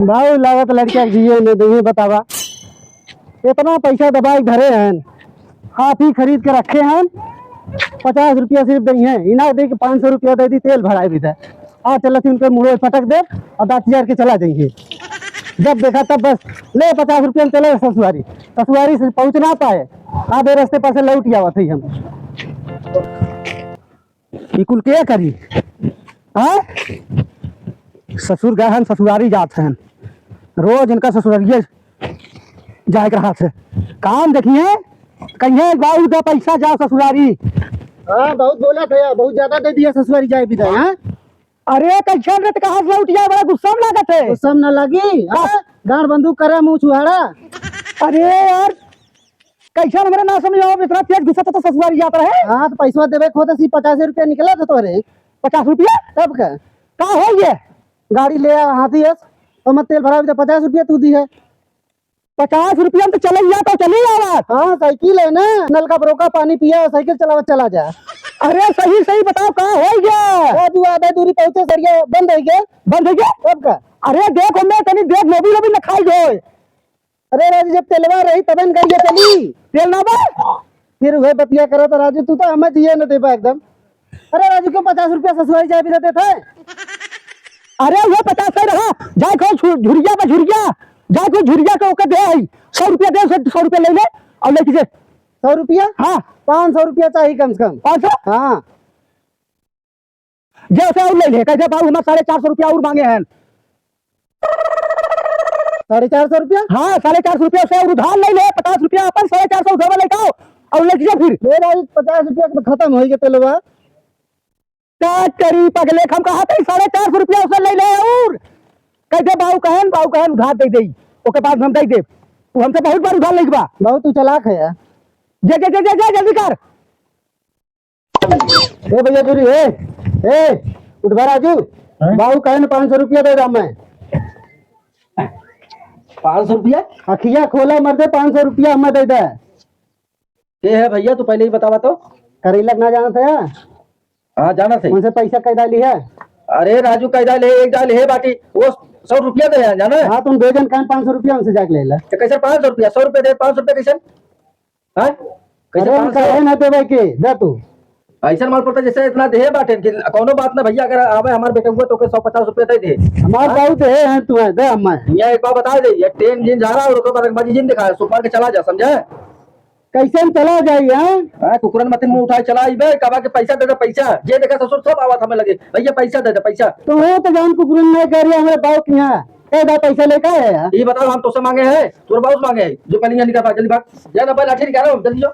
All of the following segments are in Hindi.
भाव लागत लड़किया के जिये ने दे बतावा। इतना पैसा दबाई धरे हैं, आप ही खरीद के रखे हैं। 50 रुपया सिर्फ दही है, इना दे के 500 रुपया दे दी, तेल भराए भी था। आ चलती उनके मुड़े फटक दे और दाँत जार के चला जाएंगे। जब देखा तब बस ले 50 रुपया में चले ससुरारी। ससुरारी से पहुंच ना पाए, आधे रास्ते पर से लौट आवा थी हम। बिल्कुल क्या करी हाँ? ससुर गए हैं, ससुरारी जाते हैं रोज, इनका ससुरारिये जाए रहा थे। काम देखिए कहिए बाबू दे पैसा जाओ ससुरारी। हाँ बहुत बोला था, बहुत ज्यादा दे दिया ससुरारी जाए भी था। अरे कैसे रे कहाँ से उठ जाए, बड़ा गुस्सा में लगा थे। गुस्सा में न लगी, गाड़ बंदूक करे मुंह छुहाड़ा। अरे यार कैसा मेरा ना समझ आओ, इतना तेज गुस्सा तो ससुरारी जाता है। हाँ तो पैसा देवे खोते सी 50 रुपया निकला था तोरे। 50 रुपया तब का हो ये? गाड़ी ले आ हाथी है और मैं तेल भरा 50 रुपया तू दी है। 50 रुपया में तो चले जा तो चली आवाज। हाँ साइकिल है ना, नल का ब्रोका पानी पिया साइकिल चलावा चला जा। अरे सही सही बताओ कहाँ हो गया? राजू आधा दूरी पहुंचे सरिया बंद है क्या? बंद है क्या कब का? अरे देखो मैं तनी देख लोबी लोबी न खाई गए। अरे राजू जब तेलवा रही तब न गाड़ी चली तेल ना बा, फिर वह बतिया करो तो राजू तू तो हमें दिए न दे पा एकदम। अरे राजू को 50 रुपया ससुरारी चाय भी देते थे। अरे वो 50 से रहा जाए को झुरिया में झुरिया जाए को झुरिया के ओके दे 100 रुपया दे, 100 रुपया ले ले और ले कीजिए। 100 रुपया? हाँ 500 रुपया चाहिए कम से कम। 500? हाँ जैसे और ले ले कैसे बाबू हमारे 450 रुपया और मांगे हैं। 450 रुपया? हाँ 450 रुपया से और उधार ले ले, 50 रुपया अपन 450 उधार लेके आओ और ले कीजिए। फिर मेरा 50 रुपया खत्म हो गया तेलवा। क्या करी पगले हम कहा थे 450 रुपया उसे ले ले और कैसे बाबू कहन उधार दे दे ओके पास हम दे दे। तू हमसे बहुत बार उधार लेगा बाबू, तू चालाक है यार। जे जे जे जे जल्दी कर। ए भैया दूरी ए उठ भा राजू, बाबू कहन 500 रुपया दे मैं। 500 रुपया? अखिया खोला मर्दे 500 रुपया हमें दे दे। ये है भैया, तू पहले ही बतावा तो। करेला ना जाना था यार? हाँ जाना थे। उनसे पैसा कैदा ली है? अरे राजू कैदा ले एक डाल है बाकी वो 100 रुपया दे यार जाना। हाँ तुम बेजन कहीं 500 रुपया हमसे जाके ले ला। तो कैसे 500 रुपया? 100 रुपया दे 500 रुपया कैसे? हाँ कैसे 500 ना दे भाई के दे तू ऐसा माल पड़ता जैसे इतना दे बाटे कि कोनो बात ना भैया, अगर आवे हमारे बेटे हुआ तो 150 रुपया दे दे। हमारे बहुत है तू है दे हमें। ये एक बार बता दे, ये ट्रेन जिन जा रहा है और उसको बदमाशी जिन दिखा सुपर के चला जा, समझा? कैसे हम चला जाइए? हां कुकुरन मत मुंह उठाए चला आइबे, कबा के पैसा दे दे पैसा। जे देखा ससुर सब आवाज हमें लगे भैया पैसा दे दे पैसा। तो हो तो जान कुकुरन नहीं कर रही हमारे बाप के यहां ए दा पैसा लेके आए यार। ये बताओ हम तो से मांगे हैं तोर बाप मांगे है जो पहले निकल पा जल्दी भाग जा ना, लाठी निकालो जल्दी जो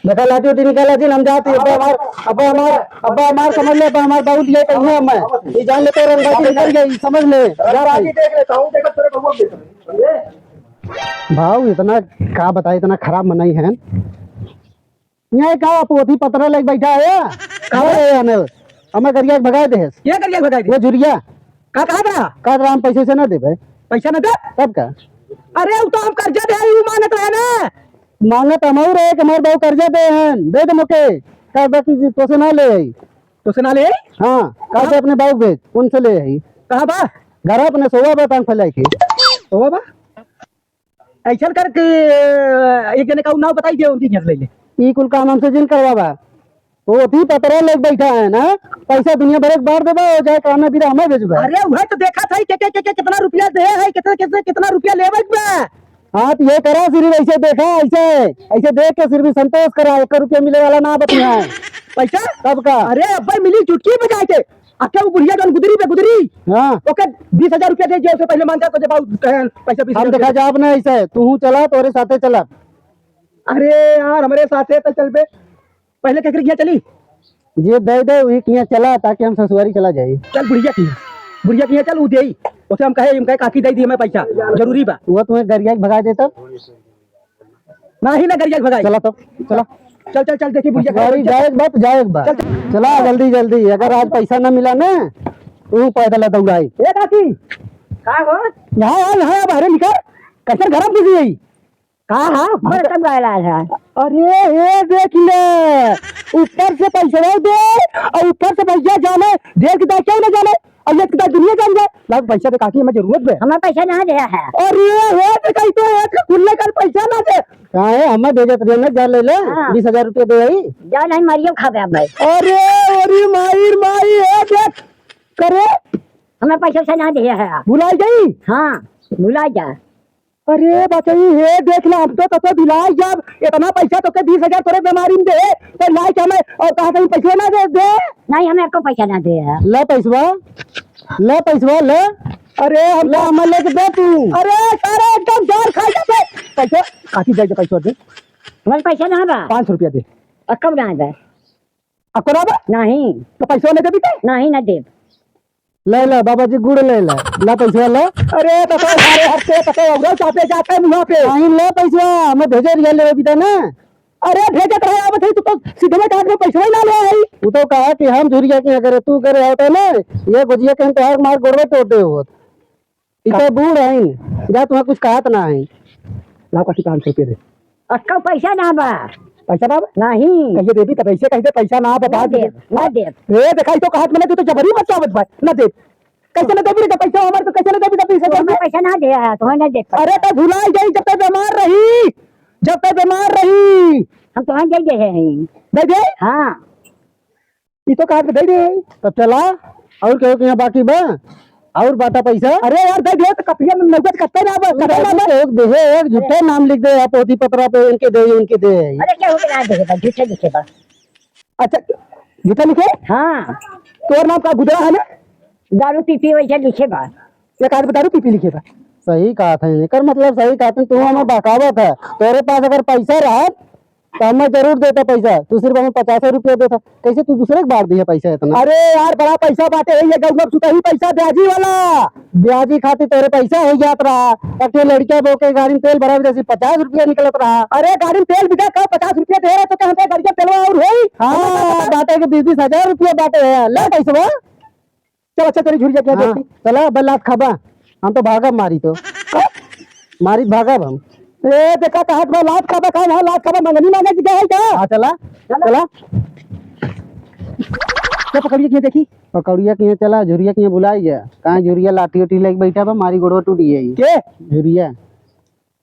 बेटा लाठी उठी निकाला दिन हम जाते अब्बा हमार समझ ले हमार बहुत ये कहिए मैं ये जान ले तो रंगाती निकल गई समझ ले यार। आज ही देख लेता हूं, देखा तेरे बबुआ देख समझे भाव इतना का बताए इतना खराब मनाई है। यहाँ का पोथी पत्रा लेके बैठा है कहा हमें करिया भगा दे। ये करिया भगा दे वो झुरिया का कहा का राम पैसे से ना दे भाई, पैसा ना दे तब का? अरे वो तो हम कर्जा दे यू मांगत है ना, मांगत हम और है कि हमारे बहु कर्जा दे हैं दे दे मौके का बाकी तो से ना ले आई तो से ना ले आई। हां का से अपने बाबू भेज उनसे ले आई। कहां बा? घर अपने सोवा बा टांग फैलाई के सोवा बा ऐसा करके एक जने का नाम बताई दे उनकी घेर ले ले ई कुल काम हमसे जिन करवावा। वो भी पतरा लेके बैठा है ना, पैसा दुनिया भर एक बार देबा हो जाए काम भी हमें भेजबा। अरे वह तो देखा था के कितना रुपया दे है कितना रुपया लेबे बा। हां तो ये करा सिर्फ ऐसे देखा ऐसे देख के सिर्फ संतोष करा 1 रुपया मिले वाला ना बतिया पैसा तब का। अरे अब्बा मिली चुटकी बजाए के आके वो बुढ़िया जन गुदरी पे गुदरी। हां ओके 20,000 रुपया दे जे पहले मांगता तो जब पैसा 20 हम देखा जाब ना ऐसे तू चला तोरे साथे चला। अरे यार हमारे साथे तो चल बे पहले केकरी किया चली ये दे दे वही किया चला ताकि हम ससुरारी चला जाए। चल बुढ़िया किया चल उ देई उसे हम कहे काकी दे दी हमें पैसा जरूरी बा। वो तुम्हें गरिया भगा देता नहीं ना गरिया भगा चला तब चला चल चल चल देखी बुढ़िया जाएगा चला जल्दी जल्दी। अगर आज पैसा ना मिला ना तू पैदल दौड़ाई। ए काकी का हो यहाँ बाहर निकल कैसे घर में घुसी आई कहा बर्तन वाला है। अरे ये देख ले ऊपर से पैसा दे और ऊपर से भैया जाने देख के क्यों ना जाने और ये कितना दुनिया जान जाए लाख पैसा दे काकी हमें जरूरत है। हमारा पैसा ना दे है और ये कहीं तो एक खुलने का पैसा ना दे कहाँ है हमें भेजे तो ना जा ले ले हाँ। 20,000 रुपये दे आई जा नहीं मरियो खा गया भाई। अरे अरे माहिर माही है देख करे हमारा पैसा से ना दे है बुलाई गई हाँ भुला जा। अरे बचाई हे देख ला हम तो भिलाई जब इतना पैसा तो के 20,000 तोरे बीमारी में दे तो लाई क्या मैं और कहा कहीं पैसा ना दे दे नहीं हमें को पैसा ना दे है। ले पैसवा ले अरे हम ले हमें लेके दे तू अरे सारे एकदम जार खा जाते पैसा काटी जाए पैसा दे हमारे पैसा ना बा 500 रुपया दे और कब ना दे आपको ना नहीं तो पैसा नहीं दे भी नहीं ना दे ले ले बाबा जी गुड़ ले ला पैसा ले अरे तो सारे हफ्ते पता है चापे जाते हैं मुंह पे नहीं ले पैसा हमें भेजे रियल ले भी ना अरे भेजे तो अब थे तो सीधे में काट में पैसा ही ना ले आई वो तो कहा कि हम झुरिया के करे तू करे होता ना ये गुजिया के तो मार गोड़वे तोड़ते हो इसे बूढ़ है या तुम्हें कुछ कहा ना है ला काटी 500 रुपये दे और कब पैसा ना बा पैसा ना नहीं कहिए देवी तो पैसे कैसे पैसा ना बता दे ना दे रे दिखाई तो कहा मैंने तू तो जबरी मत चावत भाई ना दे कैसे ना देवी पैसा हमारे तो कैसे ना देवी 20,000 हमें पैसा ना दे है तो ना दे अरे तो भुलाई गई जब तक बीमार रही हम तो दे दे हैं दे दे हाँ ये तो काट दे दे तब चला और क्या यहाँ बाकी बा और बाटा पैसा अरे यार दे दे तो कपिया में नगद करते ना एक दे एक झूठे नाम लिख दे पोथी पत्रा पे इनके दे अरे क्या हो गया ना दे झूठे लिखे बा। अच्छा झूठे लिखे हाँ तोर नाम का गुदरा है ना दारू पी वैसे लिखे बा ये कार्ड बता पीपी लिखे था सही कहा था कर मतलब सही कहा था तू हमें बकावत है तेरे पास अगर पैसा रहा तो हमें जरूर देता पैसा तू सिर्फ हमें 50 रुपया देता कैसे तू दूसरे बार दिया पैसा इतना अरे यार बड़ा पैसा बाटे है ये गौरव सुता ही पैसा ब्याजी वाला ब्याजी खातिर तेरे पैसा हो जात रहा अके लड़कियां बो के गाड़ी में तेल भरा जैसे 50 रुपया निकलत रहा अरे गाड़ी में तेल बिका का 50 रुपया दे रहा तो कहां पे गाड़ी का तेलवा और होई हां बाटे के 20,000 रुपया बाटे है ले पैसा चल अच्छा तेरी झुरिया क्या देती चला बल्लात खाबा हम तो भागा मारी तो मारी भागा हम ए देखा कहा मैं लात खाबा का लात खाबा मंगनी मांगे जगह है क्या हां चला क्या पकड़िए किए देखी पकड़िया किए चला झुरिया किए बुलाई गया कहां झुरिया लाठी उठी लेके बैठा बा मारी गोड़वा टूटी है के झुरिया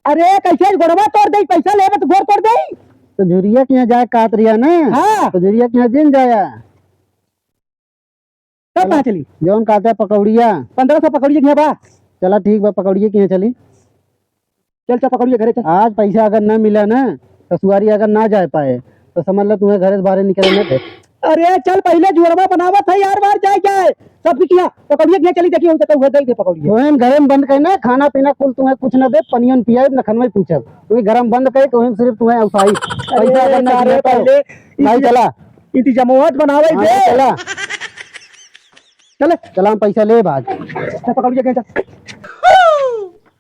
अरे कैसे गोड़वा तोड़ दे पैसा लेबे तो गोड़ तोड़ दे तो झुरिया किए जाए कातरिया ना हां तो झुरिया किए जिन जाया कब कहां चली जौन कहते पकौड़िया 1500 पकौड़िया किए बा चला ठीक बा पकौड़िया किए चली चल चल पकौड़िया घरे चल आज पैसा अगर न मिला ना ससुआरी अगर ना जा पाए तो समझ लो तुम्हें घर से बाहर निकलने दे अरे चल पहले जुड़वा बनावा था यार बार जाए क्या है सब किया पकौड़िया किए चली देखिए तो हुए दे पकौड़िया ओहन घर में बंद करना खाना पीना कुल तुम्हें कुछ न दे पनियन पिया नखन में पूछब तुम्हें घर में बंद करे तो सिर्फ तुम्हें उठाई पैसा अगर ना दे पहले नहीं चला इंतजामत बनावे दे चला चले चला हम पैसा ले बाज पकड़िए के चल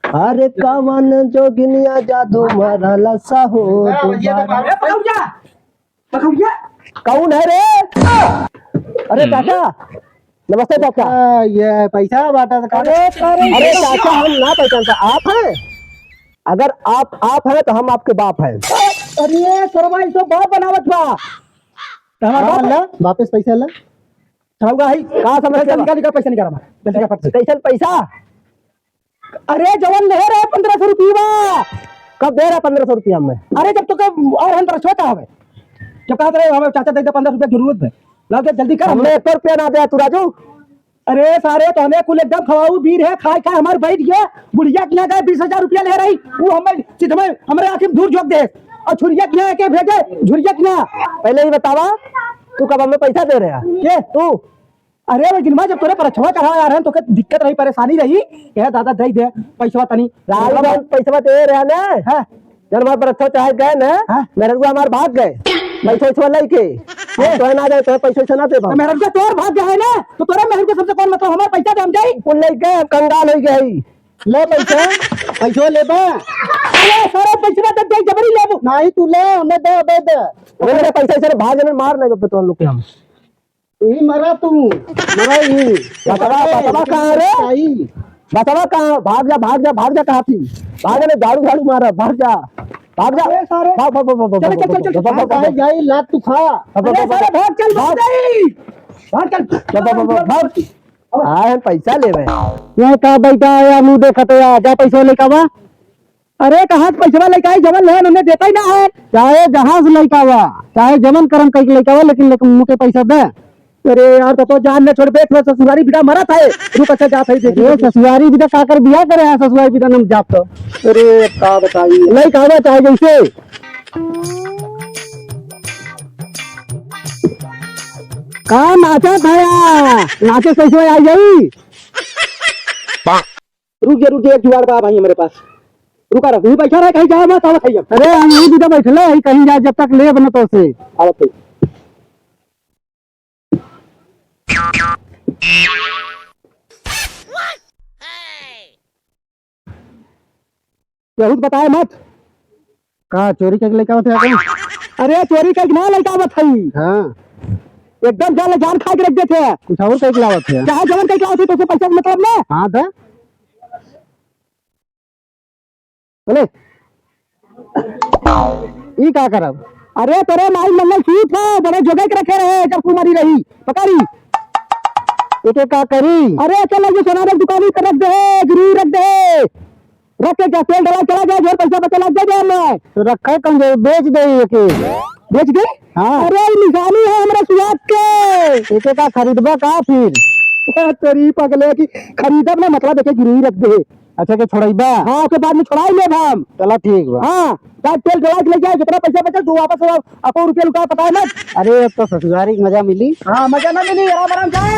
अरे कावन जोगिनिया जादू मारा लसा हो पकड़िया कौन है रे अरे चाचा नमस्ते चाचा ये पैसा बांटा अरे चाचा हम ना पहचानता आप हैं अगर आप हैं तो हम आपके बाप हैं अरे सरवाई तो बाप बनावत बा हमारा वापस पैसा ला छाऊगा ही कहां समझ निकाल पैसा निकाल जल्दी का फट कैसे पैसा अरे जवान ले रहा है 1500 रुपया कब दे रहा 1500 रुपया में अरे जब तो और हम पर छोटा है जब कहा रहे हमें चाचा दे 15 रुपया जरूरत है ला दे जल्दी कर हमने 1 रुपया ना दे तू राजू अरे सारे तो हमें कुल एकदम खवाऊ वीर है खाए खाए हमारे बैठ गया बुढ़िया किया गए 20,000 रुपया ले रही वो हमें सीधे में हमारे आंखें में धूल झोंक दे और छुरिया किया के भेजे झुरिया किया पहले ही बतावा तू कब हमें पैसा दे रहा ये तू अरे लेकिन मैं जब तोरे पर छवा चढ़ा यार है तो के दिक्कत रही परेशानी रही कह दादा दे पैसा तनी पैसा दे रहा ना हां जब हमारे पर अच्छा चाहे गए ना मेरे को हमारे भाग गए पैसा लेके तो ना जाए तो पैसा ना दे मेरे को तोर भाग गया है ना तो तोरे मेरे को सबसे कौन मतलब हमारे पैसा दे हम जाई कुल लेके कंगाल हो गई ले पैसा ले बा अरे सारे पैसा दे जबरी ले नहीं तू ले हमें दे मेरे पैसा से भाग जाने मार नहीं तो लोग के हम यही मरा तू मरा ही बतावा कहाँ रे बतावा कहाँ भाग जा कहाँ थी भाग जा झाड़ू मारा भाग जा सारे भाग जाई लात तू खा सारे भाग चल भाग आए पैसा ले ये का बेटा या मुंह देखा तो या जा पैसा लेका बा। अरे कहाँ से पैसा लेके आई जमन ले उन्हें देता ही ना है। चाहे जहां से लेका बा चाहे जमन करम कहीं लेका बा लेकिन मुझे पैसा दे। अरे यार तो जान ने छोड़ बेच ससुरारी बिदा मरा था रुक अच्छा जात है देखिए ससुरारी बिदा का कर बियाह करे है ससुरारी बिदा नाम जात तो। अरे का बताइए नहीं कहवा चाहे जैसे का नाचा था नाचे कैसे आई गई। रुक जा एक जुगाड़ बा भाई मेरे पास रुका रहा तू बैठा रहा कहीं जा मत आवत है। अरे हम यही बिदा बैठले है कहीं जा जब तक ले बना तो से आवत है। बहुत बताए मत का चोरी के लेके आवत है। अरे चोरी का ना लेके आवत है। हां एकदम जान खा के रख देते हैं कुछ और कहीं लावत है चाहे जवन कहीं लावत है तो उसे पैसा मतलब ना। हां था बोले ई का करब। अरे तेरे माई मंगल सूत्र है बड़े जोगे के रखे रहे जब कुमारी रही पकारी एक का करी। अरे चल जो सोना रख दुकान पे रख दे गिरी रख दे रख के क्या तेल डला चला जाए ढेर पैसा बचा लग जाए मैं तो रखा कौन बेच दे के बेच दे। हाँ अरे निशानी है हमारे सुहाग के एक का खरीदबा का फिर तेरी पगले की खरीदब ना मतलब देखे गिरी रख दे। अच्छा के छोड़ाइबा। हाँ उसके बाद में छोड़ाई ले हम चला ठीक बा। हाँ तब तेल डला के ले जाए जितना पैसा बचा तू वापस आपको रुपया लुटा पता है ना। अरे अब तो ससुरारी मजा मिली। हाँ मजा ना मिली आराम आराम जाए